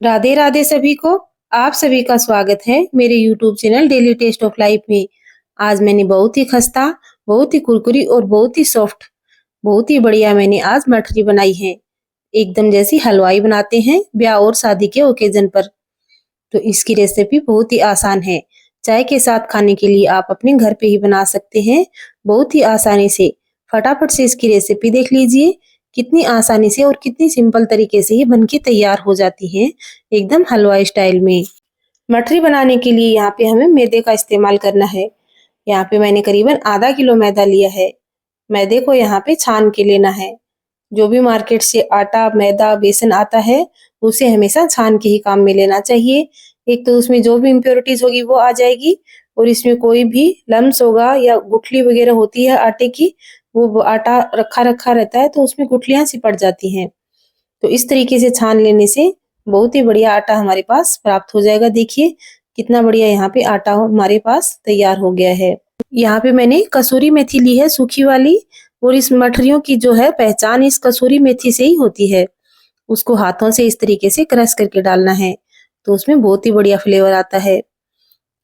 राधे राधे सभी को। आप सभी का स्वागत है मेरे YouTube channel daily taste of life में। आज मैंने बहुत ही खस्ता, बहुत ही कुरकुरी और बहुत ही सॉफ्ट, बहुत ही बढ़िया मैंने आज मठरी बनाई है। एकदम जैसी हलवाई बनाते हैं ब्याह और शादी के ओकेजन पर। तो इसकी रेसिपी बहुत ही आसान है। चाय के साथ खाने के लिए आप अपने घर पे ही बना सकते हैं बहुत ही आसानी से। फटाफट से इसकी रेसिपी देख लीजिए। कितनी आसानी से और कितनी सिंपल तरीके से ये बनके तैयार हो जाती है, एकदम हलवाई स्टाइल में। मठरी बनाने के लिए यहाँ पे हमें मैदे का इस्तेमाल करना है। यहाँ पे मैंने करीबन आधा किलो मैदा लिया है। मैदे को यहाँ पे छान के लेना है। जो भी मार्केट से आटा, मैदा, बेसन आता है, उसे हमेशा छान के ही काम में लेना चाहिए। एक तो उसमें जो भी इम्प्योरिटीज होगी वो आ जाएगी, और इसमें कोई भी लम्स होगा या गुठली वगैरह होती है आटे की, वो आटा रखा रखा रहता है तो उसमें गुठलियां सी पड़ जाती हैं। तो इस तरीके से छान लेने से बहुत ही बढ़िया आटा हमारे पास प्राप्त हो जाएगा। देखिए कितना बढ़िया यहाँ पे आटा हमारे पास तैयार हो गया है। यहाँ पे मैंने कसूरी मेथी ली है, सूखी वाली। और इस मठरियों की जो है पहचान इस कसूरी मेथी से ही होती है। उसको हाथों से इस तरीके से क्रश करके डालना है, तो उसमें बहुत ही बढ़िया फ्लेवर आता है।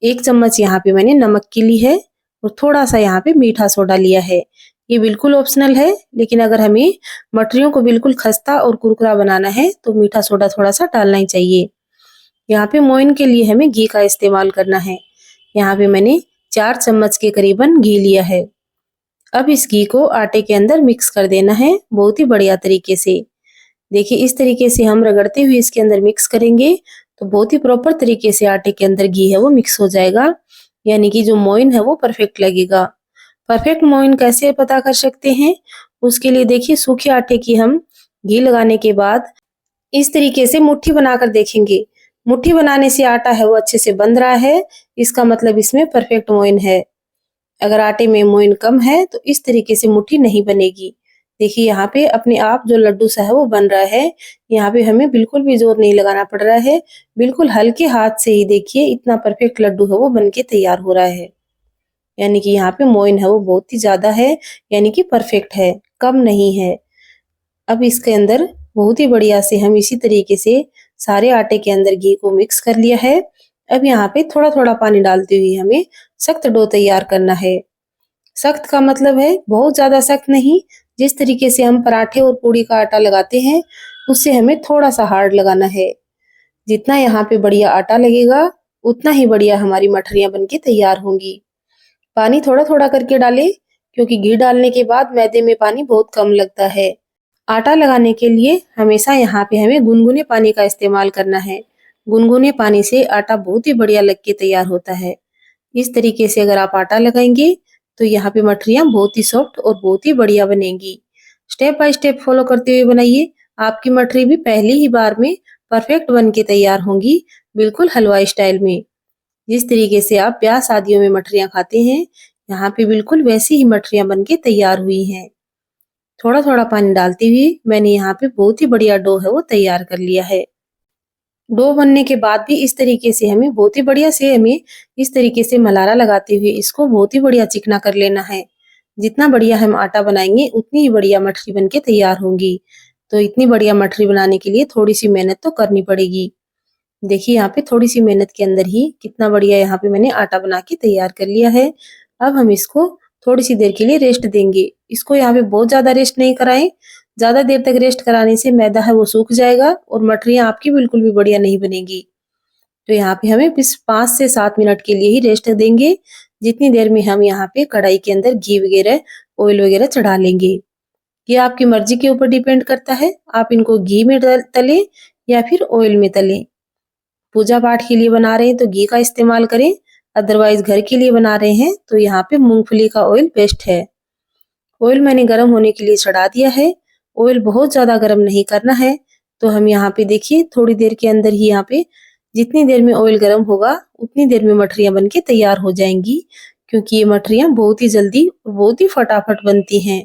1 चम्मच यहाँ पे मैंने नमक की ली है, और थोड़ा सा यहाँ पे मीठा सोडा लिया है। ये बिल्कुल ऑप्शनल है, लेकिन अगर हमें मठरियों को बिल्कुल खस्ता और कुरकुरा बनाना है तो मीठा सोडा थोड़ा सा डालना ही चाहिए। यहाँ पे मोइन के लिए हमें घी का इस्तेमाल करना है। यहाँ पे मैंने 4 चम्मच के करीबन घी लिया है। अब इस घी को आटे के अंदर मिक्स कर देना है बहुत ही बढ़िया तरीके से। देखिए इस तरीके से हम रगड़ते हुए इसके अंदर मिक्स करेंगे तो बहुत ही प्रॉपर तरीके से आटे के अंदर घी है वो मिक्स हो जाएगा, यानी कि जो मोइन है वो परफेक्ट लगेगा। परफेक्ट मोइन कैसे पता कर सकते हैं? उसके लिए देखिए सूखे आटे की हम घी लगाने के बाद इस तरीके से मुट्ठी बनाकर देखेंगे। मुट्ठी बनाने से आटा है वो अच्छे से बंध रहा है, इसका मतलब इसमें परफेक्ट मोइन है। अगर आटे में मोइन कम है तो इस तरीके से मुट्ठी नहीं बनेगी। देखिए यहाँ पे अपने आप जो लड्डू सा है वो बन रहा है। यहाँ पे हमें बिल्कुल भी जोर नहीं लगाना पड़ रहा है, बिल्कुल हल्के हाथ से ही देखिए इतना परफेक्ट लड्डू है वो बनके तैयार हो रहा है। यानी कि यहाँ पे मोइन है वो बहुत ही ज्यादा है, यानी कि परफेक्ट है, कम नहीं है। अब इसके अंदर बहुत ही बढ़िया से हम इसी तरीके से सारे आटे के अंदर घी को मिक्स कर लिया है। अब यहाँ पे थोड़ा थोड़ा पानी डालते हुए हमें सख्त डो तैयार करना है। सख्त का मतलब है बहुत ज्यादा सख्त नहीं, जिस तरीके से हम पराठे और पूड़ी का आटा लगाते हैं उससे हमें थोड़ा सा हार्ड लगाना है। जितना यहाँ पे बढ़िया आटा लगेगा उतना ही बढ़िया हमारी मठरियां बनके तैयार होंगी। पानी थोड़ा थोड़ा करके डालें, क्योंकि घी डालने के बाद मैदे में पानी बहुत कम लगता है। आटा लगाने के लिए हमेशा यहाँ पे हमें गुनगुने पानी का इस्तेमाल करना है। गुनगुने पानी से आटा बहुत ही बढ़िया लग के तैयार होता है। इस तरीके से अगर आप आटा लगाएंगे तो यहाँ पे मठरियां बहुत ही सॉफ्ट और बहुत ही बढ़िया बनेंगी। स्टेप बाय स्टेप फॉलो करते हुए बनाइए, आपकी मठरी भी पहली ही बार में परफेक्ट बन के तैयार होंगी, बिल्कुल हलवाई स्टाइल में। जिस तरीके से आप ब्याह शादियों में मठरियां खाते हैं, यहाँ पे बिल्कुल वैसी ही मठरियां बन के तैयार हुई हैं। थोड़ा थोड़ा पानी डालते हुए मैंने यहाँ पे बहुत ही बढ़िया डो है वो तैयार कर लिया है। डो बनने के बाद भी इस तरीके से हमें बहुत ही बढ़िया से हमें इस तरीके से मलारा लगाते हुए इसको बहुत ही बढ़िया चिकना कर लेना है। जितना बढ़िया हम आटा बनाएंगे उतनी ही बढ़िया मठरी बन के तैयार होंगी। तो इतनी बढ़िया मठरी बनाने के लिए थोड़ी सी मेहनत तो करनी पड़ेगी। देखिए यहाँ पे थोड़ी सी मेहनत के अंदर ही कितना बढ़िया यहाँ पे मैंने आटा बना के तैयार कर लिया है। अब हम इसको थोड़ी सी देर के लिए रेस्ट देंगे। इसको यहाँ पे बहुत ज्यादा रेस्ट नहीं कराएं। ज्यादा देर तक रेस्ट कराने से मैदा है वो सूख जाएगा और मठरियां आपकी बिल्कुल भी बढ़िया नहीं बनेगी। तो यहाँ पे हमें बस 5 से 7 मिनट के लिए ही रेस्ट देंगे, जितनी देर में हम यहाँ पे कढ़ाई के अंदर घी वगैरह, ऑयल वगैरह चढ़ा लेंगे। ये आपकी मर्जी के ऊपर डिपेंड करता है, आप इनको घी में तलें या फिर ऑयल में तलें। पूजा पाठ के लिए बना रहे हैं तो घी का इस्तेमाल करें, अदरवाइज घर के लिए बना रहे हैं तो यहाँ पे मूंगफली का ऑयल बेस्ट है। ऑयल मैंने गर्म होने के लिए चढ़ा दिया है। ऑयल बहुत ज्यादा गर्म नहीं करना है। तो हम यहाँ पे देखिए थोड़ी देर के अंदर ही यहाँ पे जितनी देर में ऑयल गर्म होगा उतनी देर में मठरियां बनके तैयार हो जाएंगी, क्योंकि ये मठरियां बहुत ही जल्दी और बहुत ही फटाफट बनती हैं।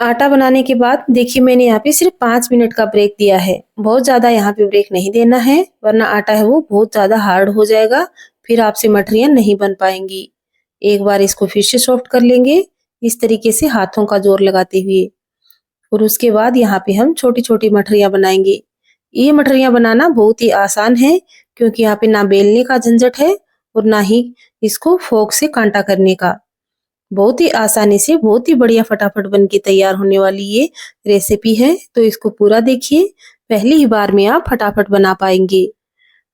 आटा बनाने के बाद देखिए मैंने यहाँ पे सिर्फ 5 मिनट का ब्रेक दिया है। बहुत ज्यादा यहाँ पे ब्रेक नहीं देना है, वरना आटा है वो बहुत ज्यादा हार्ड हो जाएगा, फिर आपसे मठरियां नहीं बन पाएंगी। एक बार इसको फिर से सॉफ्ट कर लेंगे इस तरीके से हाथों का जोर लगाते हुए, और उसके बाद यहाँ पे हम छोटी छोटी मठरियां बनाएंगे। ये मठरियाँ बनाना बहुत ही आसान है, क्योंकि यहाँ पे ना बेलने का झंझट है और ना ही इसको फोक से कांटा करने का। बहुत ही आसानी से बहुत ही बढ़िया फटाफट बन के तैयार होने वाली ये रेसिपी है, तो इसको पूरा देखिए। पहली ही बार में आप फटाफट बना पाएंगे।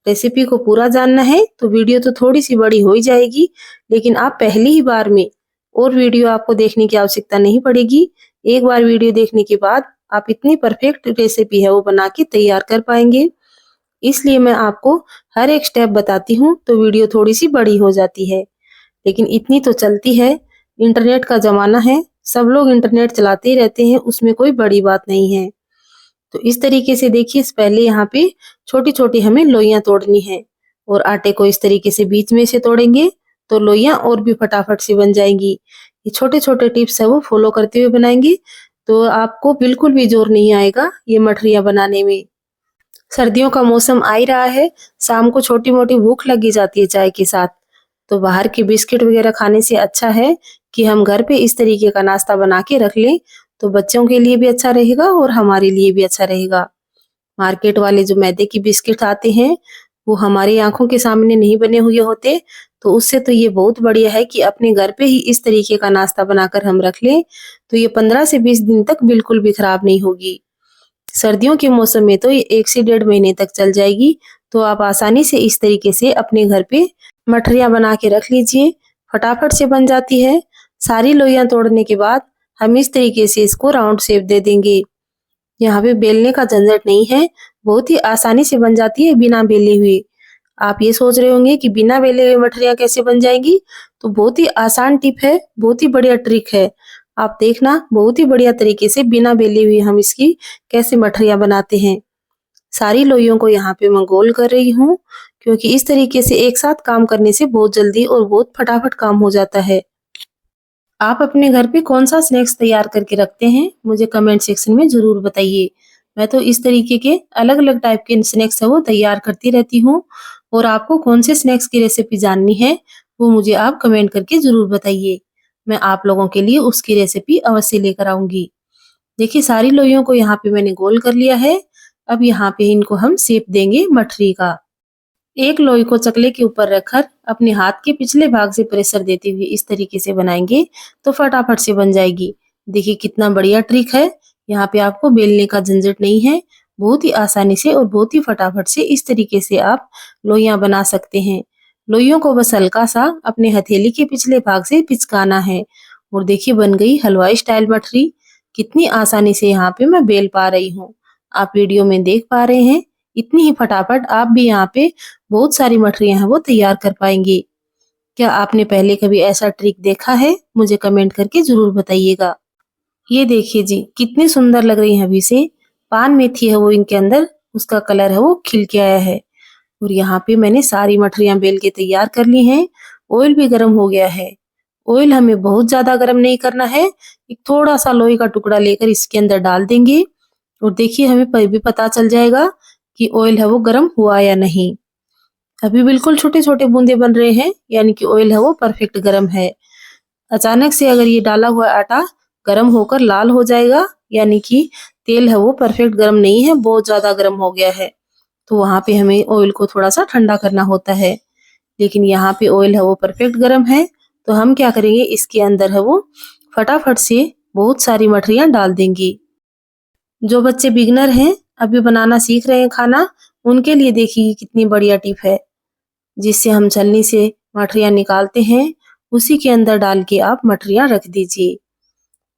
रेसिपी को पूरा जानना है तो वीडियो तो थोड़ी सी बड़ी हो ही जाएगी, लेकिन आप पहली ही बार में और वीडियो आपको देखने की आवश्यकता नहीं पड़ेगी। एक बार वीडियो देखने के बाद आप इतनी परफेक्ट रेसिपी है वो बना के तैयार कर पाएंगे। इसलिए मैं आपको हर एक स्टेप बताती हूँ, तो वीडियो थोड़ी सी बड़ी हो जाती है, लेकिन इतनी तो चलती है। इंटरनेट का जमाना है, सब लोग इंटरनेट चलाते ही रहते हैं, उसमें कोई बड़ी बात नहीं है। तो इस तरीके से देखिए, पहले यहाँ पे छोटी-छोटी हमें लोइयाँ तोड़नी है और आटे को इस तरीके से बीच में से तोड़ेंगे तो लोइयाँ और भी फटाफट से बन जाएंगी। ये छोटे-छोटे टिप्स है वो फॉलो करते हुए बनाएंगे तो आपको बिल्कुल भी जोर नहीं आएगा ये मठरियाँ बनाने में। सर्दियों का मौसम आ ही रहा है, शाम को छोटी-मोटी भूख लगी जाती है चाय के साथ, तो बाहर के बिस्किट वगैरह खाने से अच्छा है कि हम घर पे इस तरीके का नाश्ता बना के रख लें, तो बच्चों के लिए भी अच्छा रहेगा और हमारे लिए भी अच्छा रहेगा। मार्केट वाले जो मैदे की बिस्किट आते हैं, वो हमारी आँखों के सामने नहीं बने हुए होते, तो उससे तो ये बहुत बढ़िया है कि अपने घर पे ही इस तरीके का नाश्ता बनाकर हम रख लें, तो ये 15 से 20 दिन तक बिल्कुल भी खराब नहीं होगी। सर्दियों के मौसम में तो ये 1 से 1.5 महीने तक चल जाएगी, तो आप आसानी से इस तरीके से अपने घर पे मठरियाँ बना के रख लीजिए, फटाफट से बन जाती है। सारी लोइयाँ तोड़ने के बाद हम इस तरीके से इसको राउंड शेप दे देंगे। यहाँ पे बेलने का झंझट नहीं है, बहुत ही आसानी से बन जाती है बिना बेले हुए। आप ये सोच रहे होंगे कि बिना बेले हुए मठरियाँ कैसे बन जाएंगी? तो बहुत ही आसान टिप है, बहुत ही बढ़िया ट्रिक है। आप देखना बहुत ही बढ़िया तरीके से बिना बेले हुए हम इसकी कैसे मठरियाँ बनाते हैं। सारी लोइयों को यहाँ पे मैं गोल कर रही हूँ, क्योंकि इस तरीके से एक साथ काम करने से बहुत जल्दी और बहुत फटाफट काम हो जाता है। आप अपने घर पे कौन-सा स्नैक्स तैयार करके रखते हैं? मुझे कमेंट सेक्शन में ज़रूर बताइए। मैं तो इस तरीके के अलग-अलग टाइप के स्नैक्स है वो तैयार करती रहती हूँ, और आपको कौन से स्नैक्स की रेसिपी जाननी है, वो मुझे आप कमेंट करके ज़रूर बताइए। मैं आप लोगों के लिए उसकी रेसिपी अवश्य लेकर आऊँगी। देखिए, सारी लोइयों को यहाँ पे मैंने गोल कर लिया है। अब यहाँ पे इनको हम शेप देंगे मठरी का। एक लोई को चकले के ऊपर रखकर अपने हाथ के पिछले भाग से प्रेशर देते हुए इस तरीके से बनाएंगे तो फटाफट से बन जाएगी। देखिए कितना बढ़िया ट्रिक है। यहाँ पे आपको बेलने का झंझट नहीं है। बहुत ही आसानी से और बहुत ही फटाफट से इस तरीके से आप लोइयां बना सकते हैं। लोइयों को बस हल्का सा अपने हथेली के पिछले भाग से पिचकाना है और देखिए बन गई हलवाई स्टाइल मठरी। कितनी आसानी से यहाँ पे मैं बेल पा रही हूँ। आप वीडियो में देख पा रहे हैं। इतनी ही फटाफट आप भी यहाँ पे बहुत सारी मठरियाँ हैं वो तैयार कर पाएंगे। क्या आपने पहले कभी ऐसा ट्रिक देखा है? मुझे कमेंट करके ज़रूर बताइएगा। ये देखिए जी, कितनी सुंदर लग रही है अभी से। पान मेथी है वो इनके अंदर, उसका कलर है वो खिल के आया है। और यहाँ पे मैंने सारी मठरियाँ बेल के तैयार कर ली हैं। ऑयल भी गर्म हो गया है। ऑयल हमें बहुत ज़्यादा गर्म नहीं करना है। एक थोड़ा-सा लोहे का टुकड़ा लेकर इसके अंदर डाल देंगे और देखिए हमें भी पता चल जाएगा कि ऑयल है वो गर्म हुआ या नहीं। अभी बिल्कुल छोटे-छोटे बूंदे बन रहे हैं, यानी कि ऑयल है वो परफेक्ट गरम है। अचानक से अगर ये डाला हुआ आटा गरम होकर लाल हो जाएगा, यानी कि तेल है वो परफेक्ट गरम नहीं है, बहुत ज़्यादा गरम हो गया है। तो वहाँ पे हमें ऑयल को थोड़ा-सा ठंडा करना होता है। लेकिन यहाँ पे ऑयल है वो परफेक्ट गरम है, तो हम क्या करेंगे इसके अंदर है वो फटाफट से बहुत सारी मठरियाँ डाल देंगे। जो बच्चे बिगिनर हैं, अभी बनाना सीख रहे हैं खाना, उनके लिए देखिए कितनी बढ़िया टिप है। जिससे हम छलनी से मठरियाँ निकालते हैं, उसी के अंदर डाल के आप मठरियाँ रख दीजिए।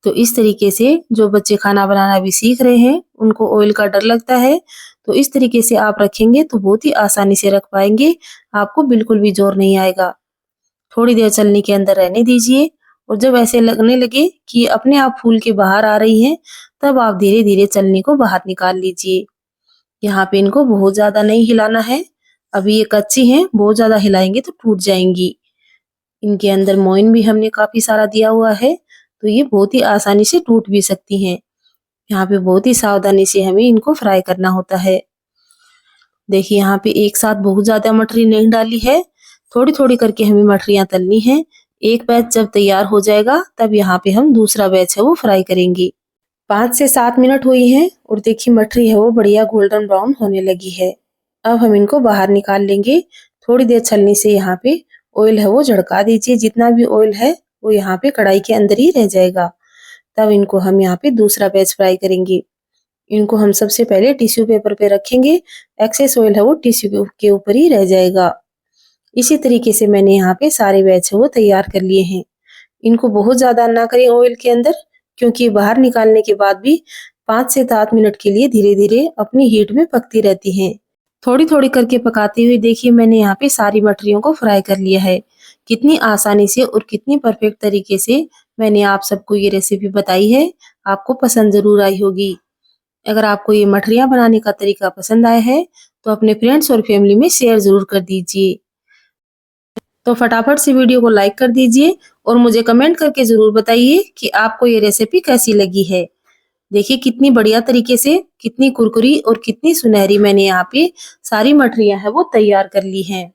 तो इस तरीके से जो बच्चे खाना बनाना भी सीख रहे हैं, उनको ऑयल का डर लगता है, तो इस तरीके से आप रखेंगे तो बहुत ही आसानी से रख पाएंगे, आपको बिल्कुल भी जोर नहीं आएगा। थोड़ी देर छलनी के अंदर रहने दीजिए और जब ऐसे लगने लगे कि अपने आप फूल के बाहर आ रही हैं, तब आप धीरे-धीरे छलनी को बाहर निकाल लीजिए। यहाँ पे इनको बहुत ज़्यादा नहीं हिलाना है। अभी ये कच्ची हैं, बहुत ज़्यादा हिलाएंगे तो टूट जाएंगी। इनके अंदर मोइन भी हमने काफ़ी सारा दिया हुआ है, तो ये बहुत ही आसानी से टूट भी सकती हैं। यहाँ पे बहुत ही सावधानी से हमें इनको फ्राई करना होता है। देखिए यहाँ पे एक साथ बहुत ज़्यादा मठरी नहीं डाली है, थोड़ी-थोड़ी करके हमें मठरियाँ तलनी हैं। एक बैच जब तैयार हो जाएगा, तब यहाँ पे हम दूसरा बैच है वो फ्राई करेंगे। 5 से 7 मिनट हुई हैं और देखिए मठरी है वो बढ़िया गोल्डन ब्राउन होने लगी है। अब हम इनको बाहर निकाल लेंगे। थोड़ी देर छलनी से यहाँ पे ऑयल है वो झड़का दीजिए। जितना भी ऑयल है वो यहाँ पे कढ़ाई के अंदर ही रह जाएगा। तब इनको हम यहाँ पे दूसरा बैच फ्राई करेंगे। इनको हम सबसे पहले टिश्यू पेपर पे रखेंगे। एक्सेस ऑयल है वो टिश्यू के ऊपर ही रह जाएगा। इसी तरीके से मैंने यहाँ पे सारे बैच है वो तैयार कर लिए हैं। इनको बहुत ज्यादा ना करें ऑयल के अंदर, क्योंकि बाहर निकालने के बाद भी 5 से 7 मिनट के लिए धीरे धीरे अपनी हीट में पकती रहती हैं। थोड़ी थोड़ी करके पकाते हुए देखिए मैंने यहाँ पे सारी मठरियों को फ्राई कर लिया है। कितनी आसानी से और कितनी परफेक्ट तरीके से मैंने आप सबको ये रेसिपी बताई है। आपको पसंद जरूर आई होगी। अगर आपको ये मठरियाँ बनाने का तरीका पसंद आया है तो अपने फ्रेंड्स और फैमिली में शेयर जरूर कर दीजिए। तो फटाफट से वीडियो को लाइक कर दीजिए और मुझे कमेंट करके जरूर बताइए कि आपको ये रेसिपी कैसी लगी है। देखिए कितनी बढ़िया तरीके से, कितनी कुरकुरी और कितनी सुनहरी मैंने यहाँ पे सारी मठरियाँ है वो तैयार कर ली हैं।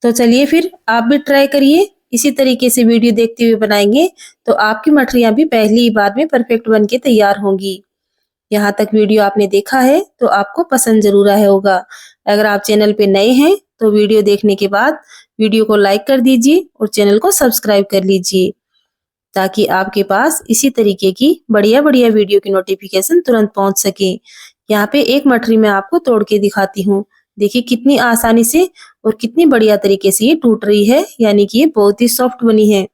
तो चलिए फिर आप भी ट्राई करिए। इसी तरीके से वीडियो देखते हुए बनाएंगे तो आपकी मठरियाँ भी पहली ही बार में परफेक्ट बन के तैयार होंगी। यहाँ तक वीडियो आपने देखा है तो आपको पसंद जरूर आया होगा। अगर आप चैनल पे नए हैं तो वीडियो देखने के बाद वीडियो को लाइक कर दीजिए और चैनल को सब्सक्राइब कर लीजिए, ताकि आपके पास इसी तरीके की बढ़िया बढ़िया वीडियो की नोटिफिकेशन तुरंत पहुंच सके। यहाँ पे एक मठरी मैं आपको तोड़ के दिखाती हूँ। देखिए कितनी आसानी से और कितनी बढ़िया तरीके से ये टूट रही है, यानी कि ये बहुत ही सॉफ्ट बनी है।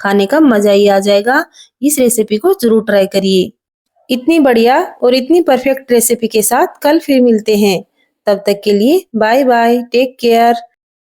खाने का मजा ही आ जाएगा। इस रेसिपी को जरूर ट्राई करिए। इतनी बढ़िया और इतनी परफेक्ट रेसिपी के साथ कल फिर मिलते हैं। तब तक के लिए बाय बाय, टेक केयर।